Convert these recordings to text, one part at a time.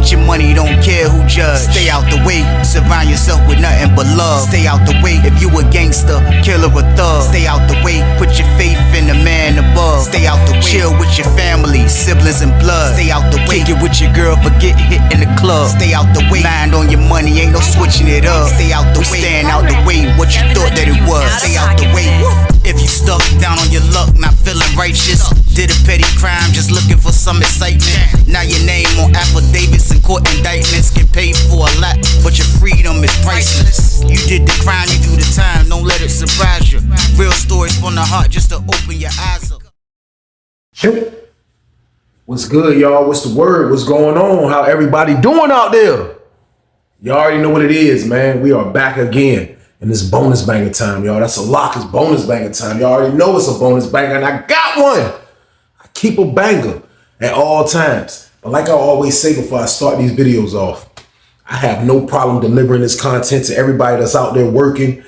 Get your money, don't care who judge. Stay out the way, surround yourself with nothing but love. Stay out the way, if you a gangster, killer or thug. Stay out the way, put your faith in the man above. Stay out the way, chill with your family, siblings and blood. Stay out the way, kick it with your girl, forget hit in the club. Stay out the way, mind on your money, ain't no switching it up. Stay out the way, stand out the way, what you thought that it was. Stay out the way. If you stuck down on your luck, not feeling righteous, did a petty crime, just looking for some excitement. Now your name on affidavits and court indictments, get paid for a lot, but your freedom is priceless. You did the crime, you do the time, don't let it surprise you. Real stories from the heart, just to open your eyes up. What's good, y'all? What's the word? What's going on? How everybody doing out there? Y'all already know what it is, man. We are back again. And it's bonus banger time, y'all. That's a lock. It's bonus banger time. Y'all already know it's a bonus banger, and I got one. I keep a banger at all times. But like I always say before I start these videos off, I have no problem delivering this content to everybody that's out there working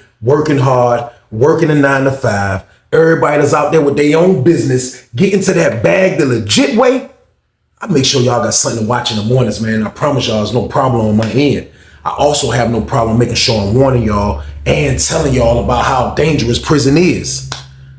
hard, working a 9 to 5. Everybody that's out there with their own business, getting to that bag the legit way. I make sure y'all got something to watch in the mornings, man. I promise y'all there's no problem on my end. I also have no problem making sure I'm warning y'all and telling y'all about how dangerous prison is.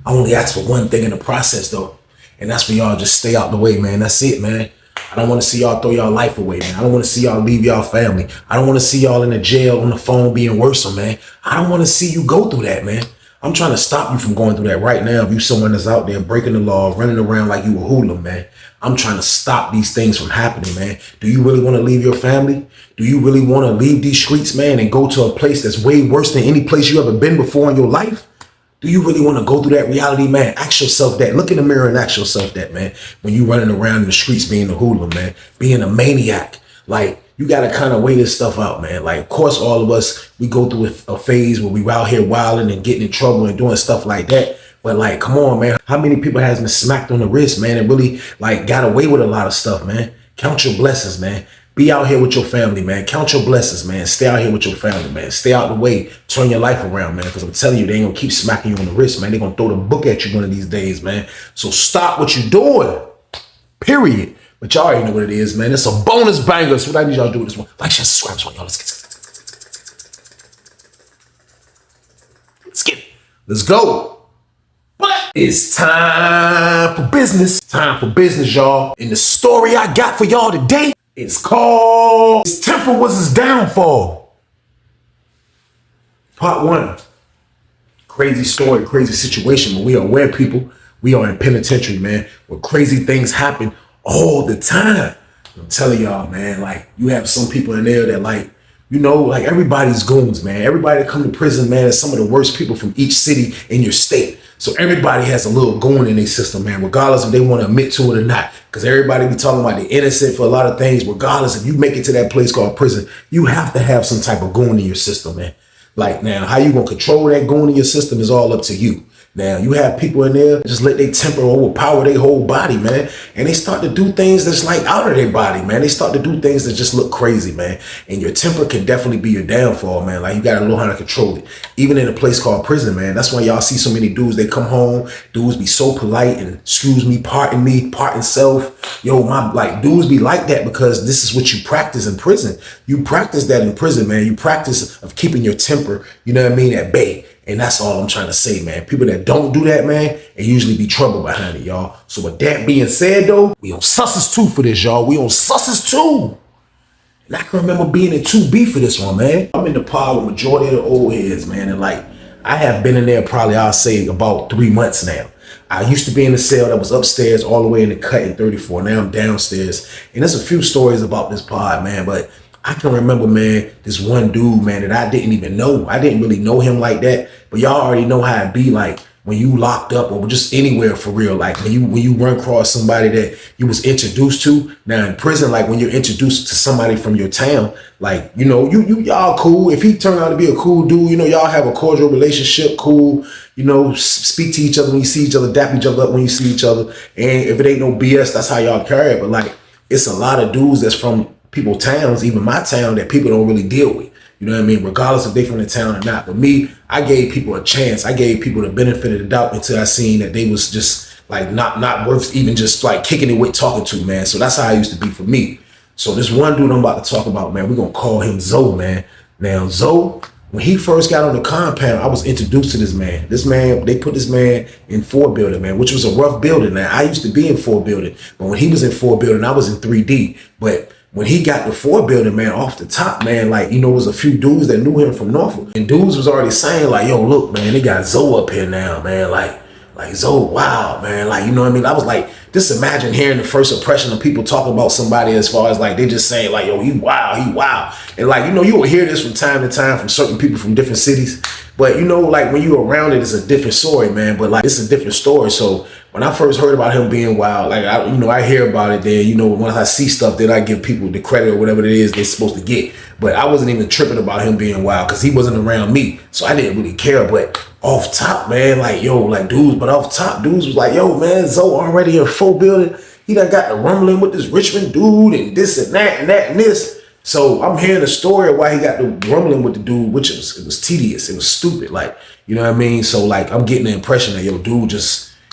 I only ask for one thing in the process though, and that's for y'all just stay out the way, man. That's it, man. I don't want to see y'all throw y'all life away, man. I don't want to see y'all leave y'all family. I don't want to see y'all in the jail on the phone being worse, man. I don't want to see you go through that, man. I'm trying to stop you from going through that right now. If you someone that's out there breaking the law, running around like you a hooligan, man, I'm trying to stop these things from happening, man. Do you really want to leave your family? Do you really want to leave these streets, man, and go to a place that's way worse than any place you ever been before in your life? Do you really want to go through that reality, man? Ask yourself that. Look in the mirror and ask yourself that, man. When you running around in the streets being a hooligan, man, being a maniac, like, you got to kind of weigh this stuff out, man. Like, of course, all of us, we go through a phase where we out here wilding and getting in trouble and doing stuff like that. But like, come on, man. How many people has been smacked on the wrist, man, and really like got away with a lot of stuff, man? Count your blessings, man. Be out here with your family, man. Count your blessings, man. Stay out here with your family, man. Stay out the way. Turn your life around, man. Because I'm telling you, they ain't going to keep smacking you on the wrist, man. They're going to throw the book at you one of these days, man. So stop what you're doing. Period. But y'all already know what it is, man. It's a bonus banger. So what I need y'all to do with this one. Like, share, subscribe, y'all. Let's get it. Let's go. But it's time for business. Time for business, y'all. And the story I got for y'all today is called His Temper Was His Downfall. Part 1. Crazy story, crazy situation. But we are aware, people. We are in penitentiary, man, where crazy things happen all the time. I'm telling y'all, man, like, you have some people in there that, like, you know, like, everybody's goons, man. Everybody that come to prison, man, is some of the worst people from each city in your state. So everybody has a little goon in their system, man, regardless if they want to admit to it or not. Because everybody be talking about the innocent for a lot of things. Regardless, if you make it to that place called prison, you have to have some type of goon in your system, man. Like, now, how you going to control that goon in your system is all up to you. Now, you have people in there just let their temper overpower their whole body, man. And they start to do things that's like out of their body, man. They start to do things that just look crazy, man. And your temper can definitely be your downfall, man. Like, you got to know how to control it. Even in a place called prison, man. That's why y'all see so many dudes, they come home, dudes be so polite and excuse me, pardon self. Yo, like, dudes be like that because this is what you practice in prison. You practice that in prison, man. You practice of keeping your temper, you know what I mean, at bay. And that's all I'm trying to say, man. People that don't do that, man, it usually be trouble behind it, y'all. So with that being said, though, we on Susses 2 for this, y'all. We on Susses 2. And I can remember being in 2B for this one, man. I'm in the pod with majority of the old heads, man. And like, I have been in there probably, I'll say, about 3 months now. I used to be in the cell that was upstairs all the way in the cut in 34. Now I'm downstairs. And there's a few stories about this pod, man. But I can remember, man, this one dude, man, that I didn't even know. I didn't really know him like that. But y'all already know how it be like when you locked up or just anywhere for real. Like when you run across somebody that you was introduced to. Now in prison, like when you're introduced to somebody from your town, like, you know, y'all cool. If he turned out to be a cool dude, you know, y'all have a cordial relationship, cool. You know, speak to each other when you see each other, dap each other up when you see each other. And if it ain't no BS, that's how y'all carry it. But like, it's a lot of dudes that's from people's towns, even my town, that people don't really deal with. You know what I mean? Regardless if they from the town or not. But me, I gave people a chance. I gave people the benefit of the doubt until I seen that they was just like not worth even just like kicking it with talking to, man. So that's how I used to be for me. So this one dude I'm about to talk about, man, we're gonna call him Zoe, man. Now, Zoe, when he first got on the compound, I was introduced to this man. This man, they put this man in 4 building, man, which was a rough building. Now, I used to be in 4 building, but when he was in 4 building, I was in 3D. But when he got the 4 building, man, off the top, man, like, you know, it was a few dudes that knew him from Norfolk. And dudes was already saying, like, yo, look, man, they got Zoe up here now, man. Like Zoe, wow, man. Like, you know what I mean? I was like, just imagine hearing the first impression of people talking about somebody as far as like, they just saying like, yo, he wow. And like, you know, you will hear this from time to time from certain people from different cities. But, you know, like when you're around it, it's a different story, man. But like, it's a different story. So when I first heard about him being wild, like, I hear about it then, you know, once I see stuff, then I give people the credit or whatever it is they're supposed to get. But I wasn't even tripping about him being wild because he wasn't around me. So I didn't really care. But off top, man, like, yo, like dudes, but off top, dudes was like, yo, man, Zoe already in 4 building. He done got the rumbling with this Richmond dude and this and that and that and this. So I'm hearing the story of why he got the rumbling with the dude, which it was tedious. It was stupid. Like, you know what I mean? So like, I'm getting the impression that, yo, dude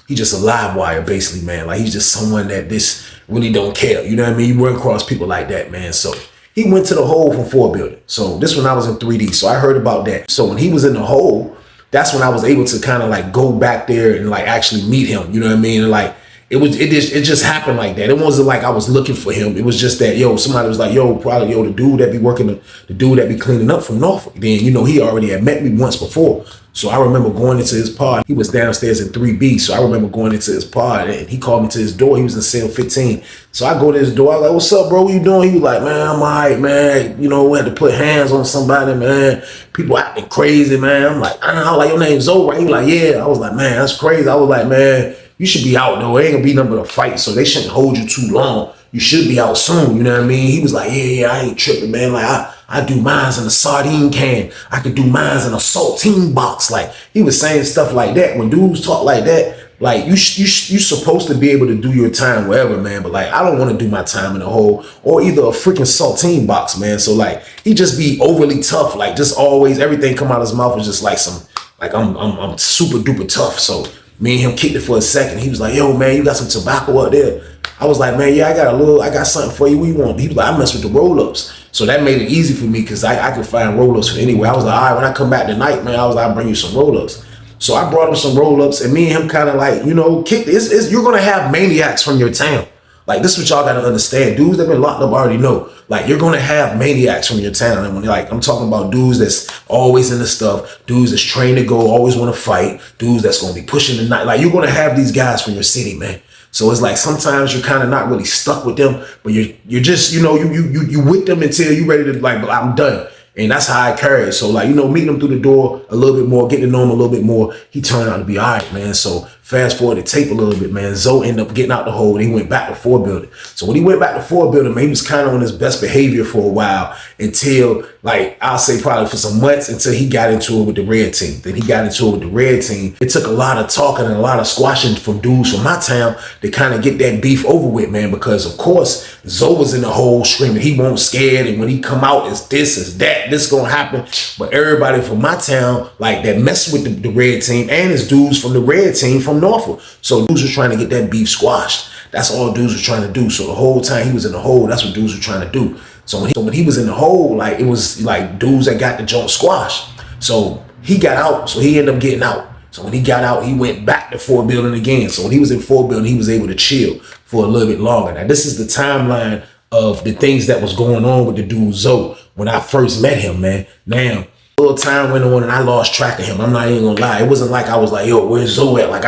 he just a live wire basically, man. Like he's just someone that this really don't care. You know what I mean? You run across people like that, man. So he went to the hole from 4 building. So this when I was in 3D. So I heard about that. So when he was in the hole, that's when I was able to kind of like go back there and like actually meet him. You know what I mean? And like, it just happened like that. It wasn't like I was looking for him. It was just that, yo, somebody was like, yo, probably, yo, the dude that be working, the dude that be cleaning up from Norfolk. Then, you know, he already had met me once before. So I remember going into his pod. He was downstairs in 3B. So I remember going into his pod and he called me to his door. He was in cell 15. So I go to his door. I was like, what's up, bro? What you doing? He was like, man, I'm all right, man. You know, we had to put hands on somebody, man. People acting crazy, man. I'm like, I was like, your name's Zoe, right? He was like, yeah. I was like, man, that's crazy. I was like, man, you should be out though. It ain't gonna be nothing but a fight, so they shouldn't hold you too long. You should be out soon, you know what I mean? He was like, yeah, I ain't tripping, man. Like I do mines in a sardine can. I could do mines in a saltine box. Like he was saying stuff like that. When dudes talk like that, like you supposed to be able to do your time wherever, man. But like I don't want to do my time in a hole or either a freaking saltine box, man. So like he just be overly tough, like just always everything come out of his mouth is just like some like I'm super duper tough. So me and him kicked it for a second. He was like, yo, man, you got some tobacco up there? I was like, man, yeah, I got something for you. What you want? He was like, I mess with the roll-ups. So that made it easy for me because I could find roll-ups from anywhere. I was like, all right, when I come back tonight, man, I was like, I'll bring you some roll-ups. So I brought him some roll-ups and me and him kind of like, you know, kicked it. You're going to have maniacs from your town. Like, this is what y'all got to understand. Dudes that been locked up already know. Like, you're going to have maniacs from your town. And when like, I'm talking about dudes that's always in the stuff, dudes that's trained to go, always want to fight, dudes that's going to be pushing the night. Like, you're going to have these guys from your city, man. So it's like sometimes you're kind of not really stuck with them, but you're just, you know, you with them until you're ready to like, I'm done. And that's how I carry it. So like, you know, meeting him through the door a little bit more, getting to know him a little bit more, he turned out to be all right, man. So fast forward the tape a little bit, man. Zoe ended up getting out the hole and he went back to 4 building. So when he went back to 4 building, man, he was kind of on his best behavior for a while until like, I'll say probably for some months until he got into it with the red team. Then he got into it with the red team. It took a lot of talking and a lot of squashing from dudes from my town to kind of get that beef over with, man, because of course Zoe was in the hole screaming he won't scared. And when he come out, it's this, it's that, this gonna happen. But everybody from my town, like that messed with the red team and his dudes from the red team from Norfolk. So dudes was trying to get that beef squashed. That's all dudes were trying to do. So the whole time he was in the hole, that's what dudes were trying to do. So when he was in the hole, like it was like dudes that got the joint squashed. So he got out. So he ended up getting out. So when he got out, he went back to 4 building again. So when he was in 4 building, he was able to chill for a little bit longer. Now this is the timeline of the things that was going on with the dude Zoe when I first met him, man. Now, a little time went on and I lost track of him. I'm not even gonna lie. It wasn't like I was like, yo, where's Zoe at? Like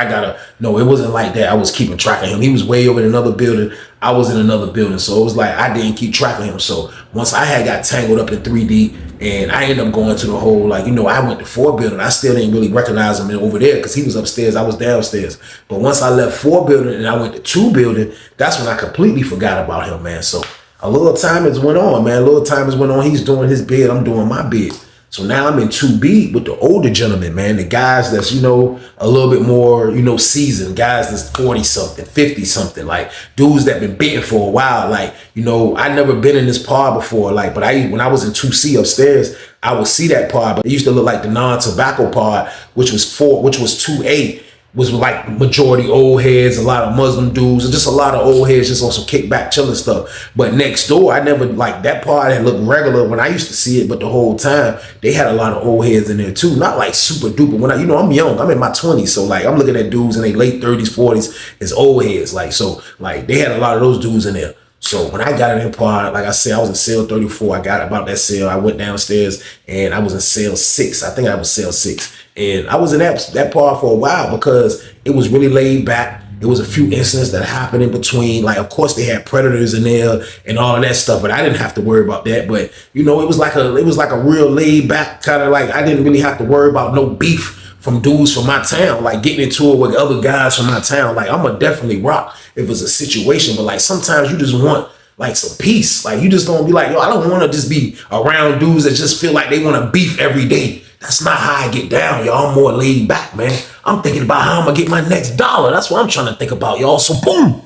no, it wasn't like that. I was keeping track of him. He was way over in another building. I was in another building. So it was like, I didn't keep track of him. So once I had got tangled up in 3D and I ended up going to the whole, like, you know, I went to 4 building. I still didn't really recognize him over there because he was upstairs. I was downstairs. But once I left 4 building and I went to 2 building, that's when I completely forgot about him, man. So a little time has went on, man. A little time has went on. He's doing his bid. I'm doing my bid. So now I'm in 2B with the older gentlemen, man. The guys that's, you know, a little bit more, you know, seasoned. Guys that's 40 something, 50 something. Like dudes that been bitten for a while. Like, you know, I never been in this pod before. Like, but when I was in 2C upstairs, I would see that pod. But it used to look like the non-tobacco pod, which was 2A. was like majority old heads, a lot of Muslim dudes, and just a lot of old heads just on some kickback chilling stuff. But next door, I never, like, that part had looked regular when I used to see it, but the whole time they had a lot of old heads in there too. Not like super duper. When I'm young, I'm in my 20s, so like I'm looking at dudes in their late 30s, 40s as old heads. Like, so like they had a lot of those dudes in there. So when I got in that part, like I said, I was in cell 34. I got about that cell. I went downstairs and I was in cell 6. I think I was cell 6. And I was in that part for a while because it was really laid back. There was a few incidents that happened in between. Like, of course, they had predators in there and all of that stuff, but I didn't have to worry about that. But it was like a real laid back kind of, like, I didn't really have to worry about no beef from dudes from my town, like getting into it with other guys from my town. Like, I'm gonna definitely rock if it's a situation, but like sometimes you just want like some peace. Like, you just don't be like, yo, I don't want to just be around dudes that just feel like they want to beef every day. That's not how I get down, y'all. I'm more laid back, man. I'm thinking about how I'm gonna get my next dollar. That's what I'm trying to think about, y'all. So boom,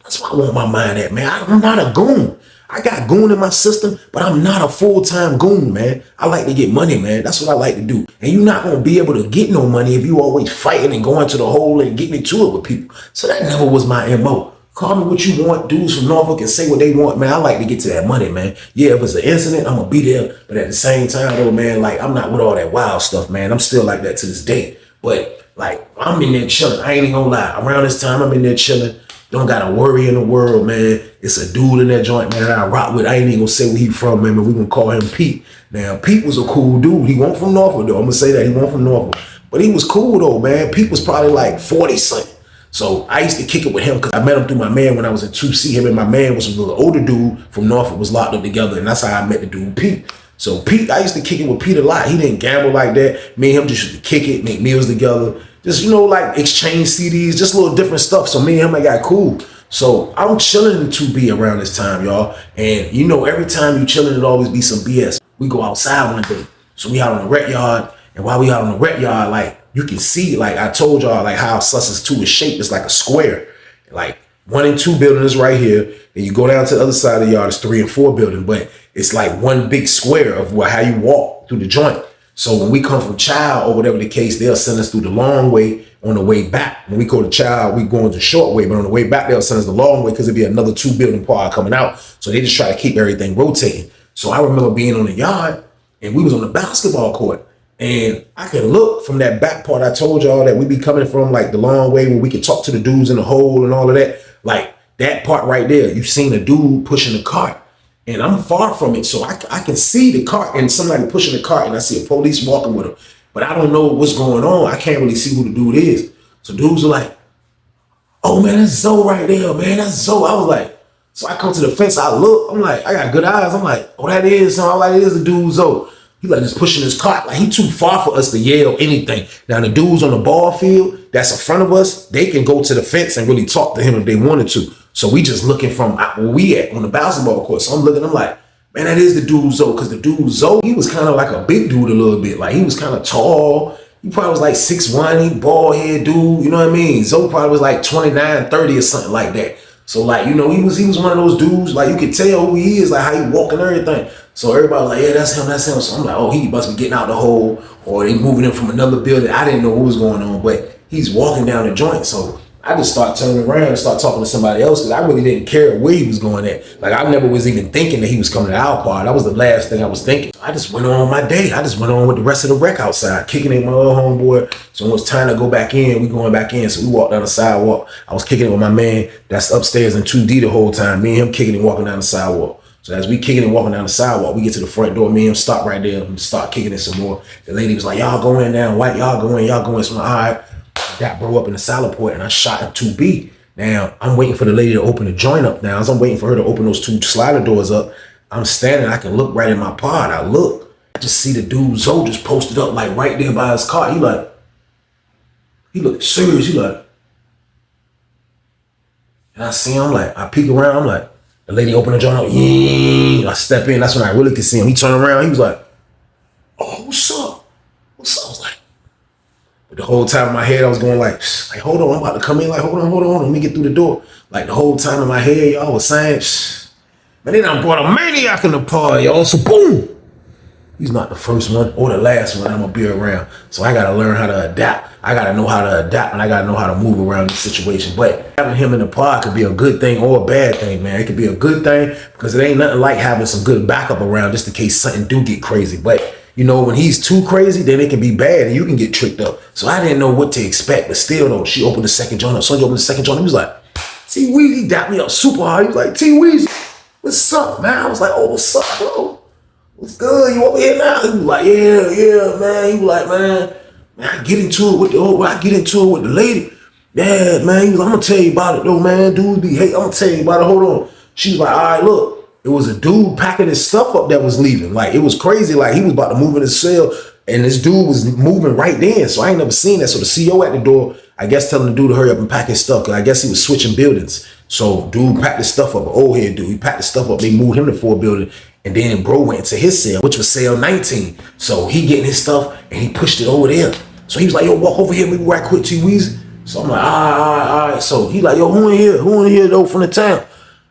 that's where I want my mind at, man. I'm not a goon. I got goon in my system, but I'm not a full-time goon, man. I like to get money, man. That's what I like to do. And you're not gonna be able to get no money if you always fighting and going to the hole and getting into it with people. So that never was my MO. Call me what you want. Dudes from Norfolk can say what they want, man. I like to get to that money, man. Yeah, if it's an incident, I'm gonna be there. But at the same time, though, man, like, I'm not with all that wild stuff, man. I'm still like that to this day. But like, I'm in there chilling. I ain't even gonna lie. Around this time, I'm in there chilling. Don't got a worry in the world, man. It's a dude in that joint, man, that I rock with. I ain't even gonna say where he from, man, but we gonna call him Pete. Now, Pete was a cool dude. He wasn't from Norfolk, though. I'm gonna say that. He wasn't from Norfolk. But he was cool, though, man. Pete was probably like 40-something. So I used to kick it with him because I met him through my man when I was in 2C. Him and my man was a little older dude from Norfolk, was locked up together, and that's how I met the dude, Pete. So Pete, I used to kick it with Pete a lot. He didn't gamble like that. Me and him just used to kick it, make meals together. Just, like exchange CDs, just a little different stuff. So me and him, I got cool. So I'm chilling in 2B around this time, y'all. And every time you chilling, it'll always be some BS. We go outside one day. So we out on the rec yard. And while we out on the rec yard, like, you can see, like I told y'all, like how Sussex 2 is shaped. It's like a square. Like 1 and 2 building is right here. And you go down to the other side of the yard, it's 3 and 4 building. But it's like one big square of how you walk through the joint. So when we come from Child or whatever the case, they'll send us through the long way. On the way back, when we go to Child, we going the short way. But on the way back, they'll send us the long way because it'd be another 2 building part coming out. So they just try to keep everything rotating. So I remember being on the yard and we was on the basketball court. And I can look from that back part I told y'all that we be coming from, like the long way where we can talk to the dudes in the hole and all of that. Like that part right there, you seen a dude pushing a cart. And I'm far from it. So I can see the cart and somebody pushing the cart and I see a police walking with him. But I don't know what's going on. I can't really see who the dude is. So dudes are like, oh man, that's Zoe right there, man. That's Zoe. I was like, so I come to the fence, I look, I'm like, I got good eyes. I'm like, oh, that is, so I'm like, it is a dude Zoe. He like just pushing his cart. Like, he too far for us to yell anything. Now the dudes on the ball field that's in front of us, they can go to the fence and really talk to him if they wanted to. So we just looking from where we at on the basketball court. So I'm looking, I'm like, man, that is the dude Zoe. Because the dude Zoe, he was kind of like a big dude a little bit. Like, he was kind of tall. He probably was like 6'1", he bald head dude, you know what I mean? Zoe probably was like 29, 30 or something like that. So like, he was one of those dudes, like you could tell who he is, like how he walk and everything. So everybody was like, yeah, that's him, that's him. So I'm like, oh, he must be getting out the hole or they moving him from another building. I didn't know what was going on, but he's walking down the joint. So I just start turning around and start talking to somebody else because I really didn't care where he was going at. Like, I never was even thinking that he was coming to our part. That was the last thing I was thinking. I just went on my day. I just went on with the rest of the rec outside, kicking it with my little homeboy. So when it was time to go back in, we going back in. So we walked down the sidewalk. I was kicking it with my man that's upstairs in 2D the whole time. Me and him kicking and walking down the sidewalk. So as we kicking and walking down the sidewalk, we get to the front door. Me and him stop right there and start kicking it some more. The lady was like, y'all go in now, white, y'all go in, y'all go in. So I'm like, all right. Got bro up in the salad port and I shot him 2B. Now I'm waiting for the lady to open the joint up. Now as I'm waiting for her to open those 2 slider doors up, I'm standing, I can look right in my pod. I look, I just see the dude Zoe just posted up like right there by his car. He looked serious. He like, and I see him, like, I peek around, I'm like, the lady open the joint up, I step in, that's when I really could see him. He turned around, he was like, oh, what's up? What's up? I was like, but the whole time in my head, I was going like, hold on, I'm about to come in. Like, hold on, let me get through the door. Like, the whole time in my head, y'all was saying, man, they done brought a maniac in the party, y'all. So boom, he's not the first one or the last one I'm gonna be around. So I gotta learn how to adapt. I gotta know how to adapt, and I gotta know how to move around this situation. But having him in the pod could be a good thing or a bad thing, man. It could be a good thing because it ain't nothing like having some good backup around just in case something do get crazy. But you know, when he's too crazy, then it can be bad and you can get tricked up. So I didn't know what to expect, but still though, she opened the second joint up. Sonja opened the second joint. He was like, T Weezy dapped me up super hard. He was like, T Weezy, what's up, man? I was like, oh, what's up, bro? What's good? You over here now? He was like, yeah, man. He was like, man, I get into it with the lady. Yeah, man. He was like, I'm gonna tell you about it though, man. Dude be hate. I'm gonna tell you about it. Hold on. She was like, all right, look. It was a dude packing his stuff up that was leaving. Like, it was crazy. Like, he was about to move in his cell, and this dude was moving right then. So I ain't never seen that. So the CO at the door, I guess, telling the dude to hurry up and pack his stuff, because I guess he was switching buildings. So dude packed his stuff up, an old head dude. He packed his stuff up. They moved him to 4 building, and then bro went into his cell, which was cell 19. So he getting his stuff, and he pushed it over there. So he was like, yo, walk over here, maybe right quick, T Weezy. So I'm like, all right. So he like, yo, who in here? Who in here though from the town?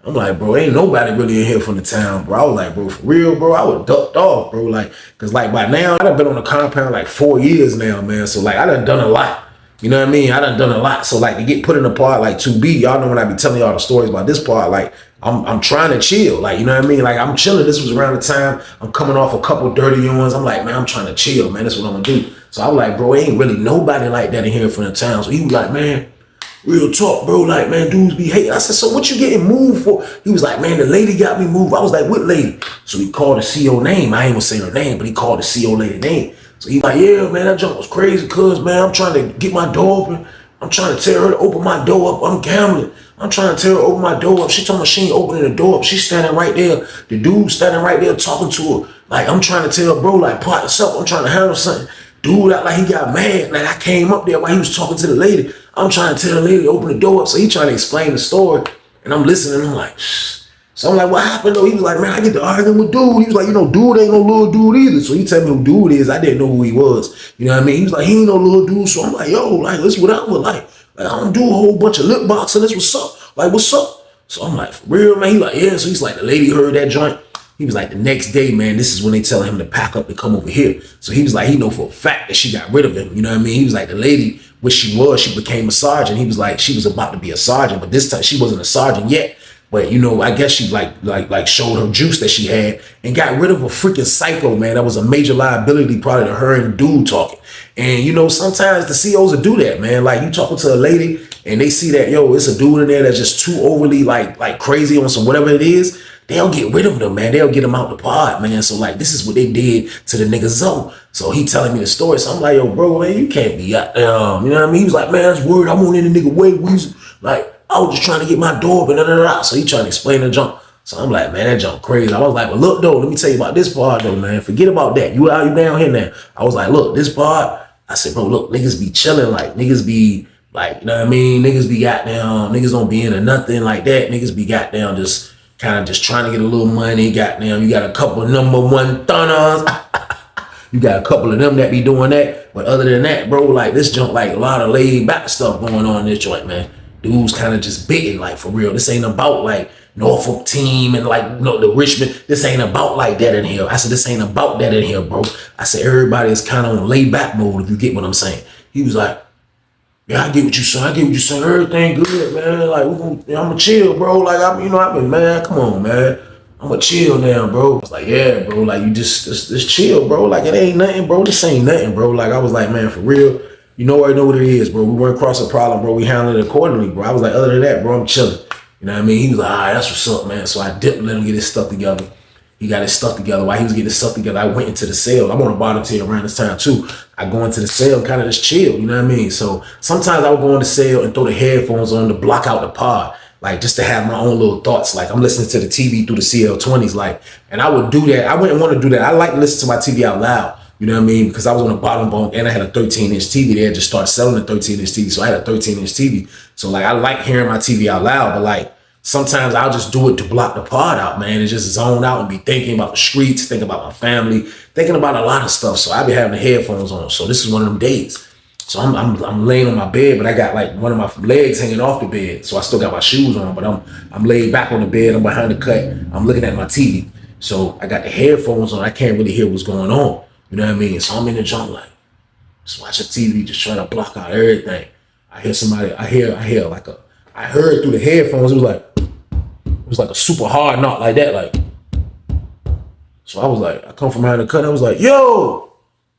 I'm like, bro, ain't nobody really in here from the town, bro. I was like, bro, for real, bro, I would ducked off, bro. Like, cause like by now, I done been on the compound like 4 years now, man. So like, I done a lot. You know what I mean? I done a lot. So like, to get put in a part like 2B, y'all know when I be telling y'all the stories about this part, like, I'm trying to chill. Like, you know what I mean? Like, I'm chilling. This was around the time I'm coming off a couple dirty ones. I'm like, man, I'm trying to chill, man. That's what I'm gonna do. So I was like, bro, ain't really nobody like that in here from the town. So he was like, man, real talk, bro. Like, man, dudes be hating. I said, so what you getting moved for? He was like, man, the lady got me moved. I was like, what lady? So he called the CO name. I ain't gonna say her name, but he called the CO lady name. So he like, yeah, man, that junk was crazy, cuz, man, I'm trying to get my door open. I'm trying to tell her to open my door up. I'm gambling. I'm trying to tell her to open my door up. She told me she ain't opening the door up. She's standing right there. The dude standing right there talking to her. Like, I'm trying to tell bro, like, pot yourself. I'm trying to handle something. Dude act like he got mad. Like, I came up there while he was talking to the lady. I'm trying to tell the lady to open the door up. So he trying to explain the story. And I'm listening. I'm like, shh. So I'm like, what happened though? He was like, man, I get to arguing with dude. He was like, you know, dude ain't no little dude either. So he tell me who dude is. I didn't know who he was. You know what I mean? He was like, he ain't no little dude. So I'm like, yo, like, let's whatever. Like I don't do a whole bunch of lip boxing. This what's up. Like, what's up? So I'm like, for real, man? He like, yeah. So he's like, the lady heard that joint. He was like, the next day, man, this is when they tell him to pack up to come over here. So he was like, he know for a fact that she got rid of him. You know what I mean? He was like, the lady, what she became a sergeant. He was like, she was about to be a sergeant, but this time she wasn't a sergeant yet. But, you know, I guess she like showed her juice that she had and got rid of a freaking psycho, man. That was a major liability probably to her and the dude talking. And, you know, sometimes the COs will do that, man. Like, you talking to a lady and they see that, yo, it's a dude in there that's just too overly like crazy on some whatever it is. They'll get rid of them, man. They'll get them out the pod, man. So, like, this is what they did to the nigga Zoe. So he telling me the story. So I'm like, yo, bro, man, you can't be out there. You know what I mean? He was like, man, that's word. I want in the nigga way, Weezy. Like, I was just trying to get my door open. So he trying to explain the jump. So I'm like, man, that jump crazy. I was like, well, look, though, let me tell you about this part, though, man. Forget about that. You down here now. I was like, look, this part. I said, bro, look, niggas be chilling. Like, niggas be, like, you know what I mean? Niggas be goddamn, niggas don't be into nothing like that. Niggas be goddamn just kind of just trying to get a little money. Goddamn, you got a couple of number one thunners. You got a couple of them that be doing that. But other than that, bro, like, this junk, like, a lot of laid back stuff going on in this joint, man. Dudes kind of just bitten, like, for real. This ain't about, like, Norfolk team and, like, you know, the Richmond. This ain't about like that in here. I said, this ain't about that in here, bro. I said, everybody is kind of on laid back mode, if you get what I'm saying. He was like, yeah, I get what you saying. I get what you saying. Everything good, man. Like, I'm going to chill, bro. Like, I've been, man, come on, man. I'm going to chill now, bro. I was like, yeah, bro. Like, you just chill, bro. Like, it ain't nothing, bro. This ain't nothing, bro. Like, I was like, man, for real. You know, I know what it is, bro. We went across a problem, bro. We handled it accordingly, bro. I was like, other than that, bro, I'm chilling. You know what I mean? He was like, all right, that's what's up, man. So I dipped, let him get his stuff together. He got his stuff together. While he was getting his stuff together, I went into the cell. I'm on the bottom tier around this time, too. I go into the cell and kind of just chill, you know what I mean? So sometimes I would go in the cell and throw the headphones on to block out the pod, like, just to have my own little thoughts. Like, I'm listening to the TV through the CL20s, like, and I would do that. I wouldn't want to do that. I like to listen to my TV out loud. You know what I mean? Because I was on the bottom bunk and I had a 13-inch TV. They had just started selling a 13-inch TV. So I had a 13-inch TV. So, like, I like hearing my TV out loud, but, like, sometimes I'll just do it to block the pod out, man, and just zone out and be thinking about the streets, thinking about my family, thinking about a lot of stuff. So I be having the headphones on. So this is one of them days. So I'm laying on my bed, but I got like one of my legs hanging off the bed. So I still got my shoes on, but I'm laid back on the bed. I'm behind the cut. I'm looking at my TV. So I got the headphones on. I can't really hear what's going on. You know what I mean? So I'm in the joint like, just watching TV, just trying to block out everything. I hear somebody, I hear like I heard through the headphones, it was like a super hard knock like that. Like, so I was like, I come from behind the cut. I was like, yo.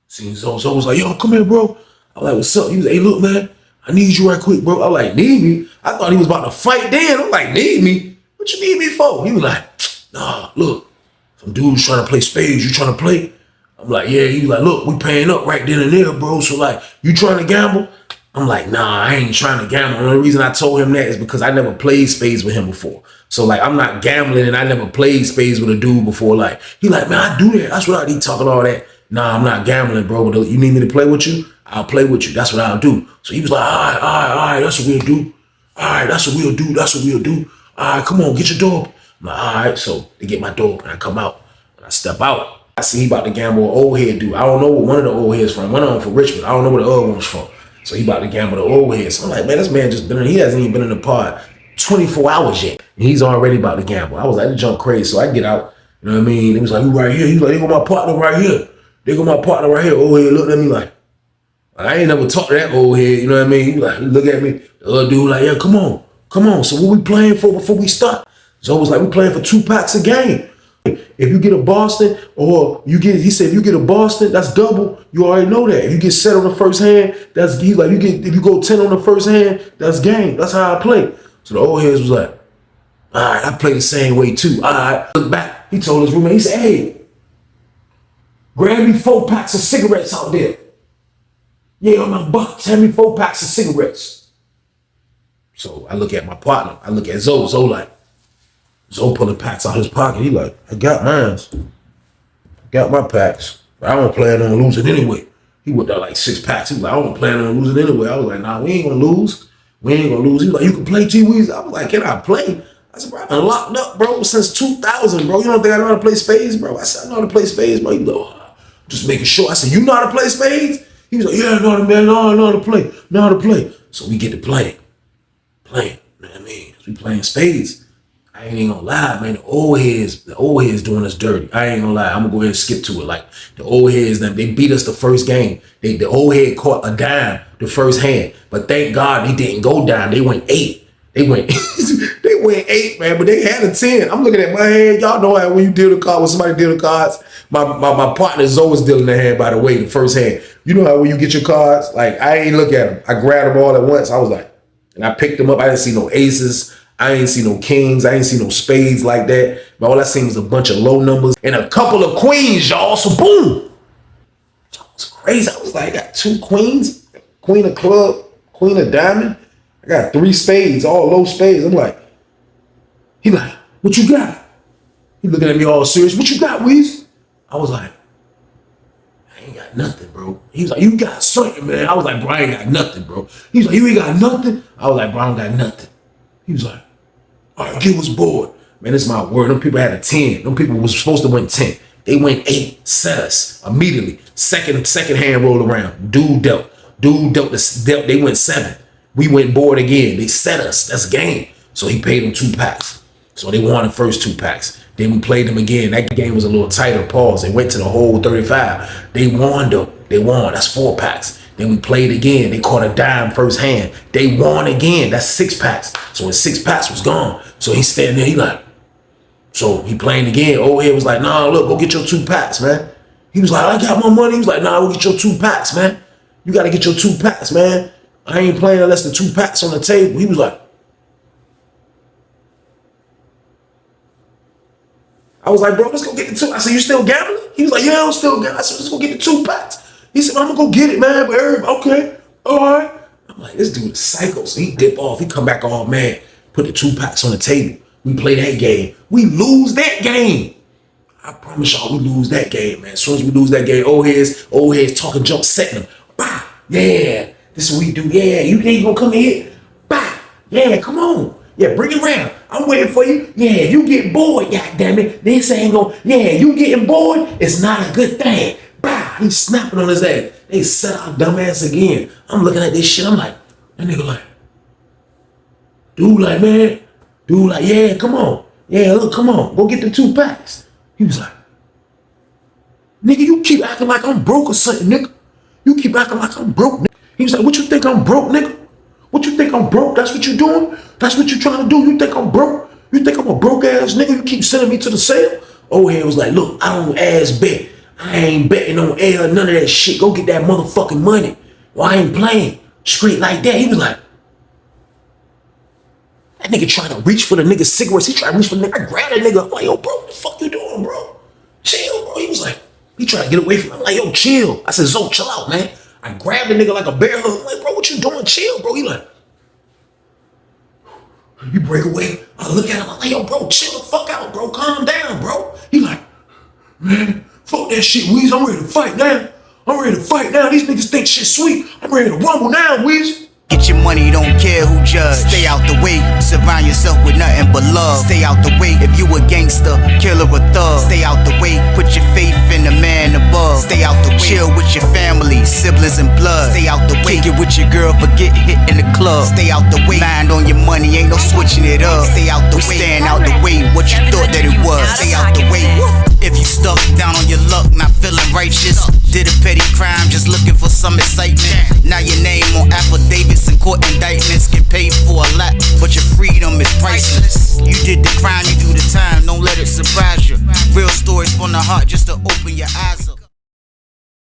See, Zo was like, yo, come here, bro. I was like, what's up? He was like, hey, look, man, I need you right quick, bro. I was like, need me? I thought he was about to fight then. I'm like, need me? What you need me for? He was like, nah, look, some dudes trying to play spades. You trying to play? I'm like, yeah. He was like, look, we paying up right then and there, bro. So like, you trying to gamble? I'm like, nah, I ain't trying to gamble. The only reason I told him that is because I never played spades with him before. So like, I'm not gambling and I never played spades with a dude before. Like, he like, man, I do that. That's what I need talking all that. Nah, I'm not gambling, bro. You need me to play with you? I'll play with you. That's what I'll do. So he was like, all right, that's what we'll do. All right, that's what we'll do. All right, come on, get your dog. I'm like, all right. So they get my dog and I come out and I step out. I see he about to gamble an old head dude. I don't know where one of the old heads from. One of them from Richmond. I don't know where the other one's from. So he about to gamble the old head. So I'm like, man, this man just been in, he hasn't even been in the pod 24 hours yet. And he's already about to gamble. I was like, the junk crazy. So I get out. You know what I mean? He was like, you right here. He was like, there go my partner right here. There go my partner right here. Old head looked at me like I ain't never talked to that old head. You know what I mean? He like, look at me. The other dude like, yeah, come on. So what we playing for before we start? So it was like, we playing for 2 packs a game. If you get a Boston or he said, if you get a Boston, that's double. You already know that. If you get set on the first hand, he's like, if you go 10 on the first hand, that's game. That's how I play. So the old heads was like, all right, I play the same way too. All right, look back. He told his roommate, he said, hey, grab me 4 packs of cigarettes out there. Yeah, on my bucks, hand me 4 packs of cigarettes. So I look at my partner. I look at Zo. Zo pulling packs out his pocket. He like, I got mine. I got my packs. But I don't plan on losing anyway. He whipped out like 6 packs. He was like, I don't plan on losing anyway. I was like, nah, we ain't gonna lose. He was like, you can play T-Weez? I was like, can I play? I said, bro, I've been locked up, bro, since 2000, bro. You don't think I know how to play spades, bro? I said, I know how to play spades, bro. He like, oh, just making sure. I said, you know how to play spades? He was like, yeah, I know how to play. So we get to play. Playing, you know what I mean? We playing spades. I ain't even gonna lie, man. The old heads doing us dirty. I ain't gonna lie. I'm gonna go ahead and skip to it. Like the old heads, they beat us the first game. The old head caught a dime the first hand, but thank God they didn't go down. They went 8. They went 8, man. But they had a 10. I'm looking at my hand. Y'all know how when you deal the card, when somebody deal the cards. My partner's always dealing the hand. By the way, the first hand. You know how when you get your cards, like I ain't look at them. I grabbed them all at once. I was like, and I picked them up. I didn't see no aces. I ain't see no kings. I ain't see no spades like that. But all I seen was a bunch of low numbers and a couple of queens, y'all. So boom. It was crazy. I was like, I got 2 queens, queen of club, queen of diamond. I got 3 spades, all low spades. I'm like, he like, what you got? He looking at me all serious. What you got, Weez? I was like, I ain't got nothing, bro. He was like, you got something, man. I was like, bro, I ain't got nothing, bro. He was like, you ain't got nothing? I was like, bro, I don't got nothing. He was like, all right, give us board. Man, this is my word. Them people had a 10. Them people was supposed to win 10. They went 8, set us immediately. Second hand roll around. Dude dealt. They went 7. We went board again. They set us. That's game. So he paid them 2 packs. So they won the first 2 packs. Then we played them again. That game was a little tighter. Pause. They went to the whole 35. They won though. They won. That's 4 packs. Then we played again. They caught a dime first hand. They won again. That's 6 packs. So his 6 packs was gone. So he's standing there. He like, so he playing again. Old head was like, nah, look, go get your 2 packs, man. He was like, I got my money. He was like, nah, go get your 2 packs, man. You got to get your 2 packs, man. I ain't playing unless the 2 packs on the table. He was like, I was like, bro, let's go get the 2. I said, you still gambling? He was like, yeah, I'm still gambling. I said, let's go get the 2 packs. He said, I'm gonna go get it, man. But okay, all right. I'm like, this dude is psycho. So he dip off. He come back all mad. Put the 2 packs on the table. We play that game. We lose that game. I promise y'all, we lose that game, man. As soon as we lose that game, old heads talking junk, setting them. Bah, yeah, this is what we do. Yeah, you ain't gonna come here. Bah, yeah, come on. Yeah, bring it around. I'm waiting for you. Yeah, you get bored, goddammit. This ain't gonna, yeah, you getting bored, it's not a good thing. Bah, he's snapping on his ass. They set our dumbass again. I'm looking at this shit. I'm like, that nigga like, dude like, man. Dude like, yeah, come on. Yeah, look, come on. Go get the 2 packs. He was like, nigga, you keep acting like I'm broke or something, nigga. You keep acting like I'm broke, nigga. He was like, what you think I'm broke, nigga? What you think I'm broke? That's what you doing? That's what you trying to do? You think I'm broke? You think I'm a broke ass nigga? You keep sending me to the sale? Old head was like, look, I don't ass bet. I ain't betting on air, none of that shit. Go get that motherfucking money. Well, I ain't playing. Straight like that. He was like, that nigga trying to reach for the nigga's cigarettes. He tried to reach for the nigga. I grabbed that nigga. I'm like, yo, bro, what the fuck you doing, bro? Chill, bro. He was like, he tried to get away from me. I'm like, yo, chill. I said, Zo, chill out, man. I grabbed the nigga like a bear hug. I'm like, bro, what you doing? Chill, bro. He like, you break away. I look at him. I'm like, yo, bro, chill the fuck out, bro. Calm down, bro. He like, man, fuck that shit, Weez. I'm ready to fight now. I'm ready to fight now. These niggas think shit sweet. I'm ready to rumble now, Weez. Get your money, don't care who judge. Stay out the way, surround yourself with nothing but love. Stay out the way if you a gangster, killer or thug. Stay out the way, put your faith in the man above. Stay out the way, chill with your family, siblings and blood. Stay out the way, kick it with your girl, forget hit in the club. Stay out the way, mind on your money, ain't no switching it up. Stay out the way, stand out the way, what you thought that it was. Stay out the way. If you stuck down on your luck, not feeling righteous, did a petty crime, just looking for some excitement. Now your name on affidavits and court indictments, get paid for a lot, but your freedom is priceless. You did the crime, you do the time, don't let it surprise you. Real stories from the heart, just to open your eyes up.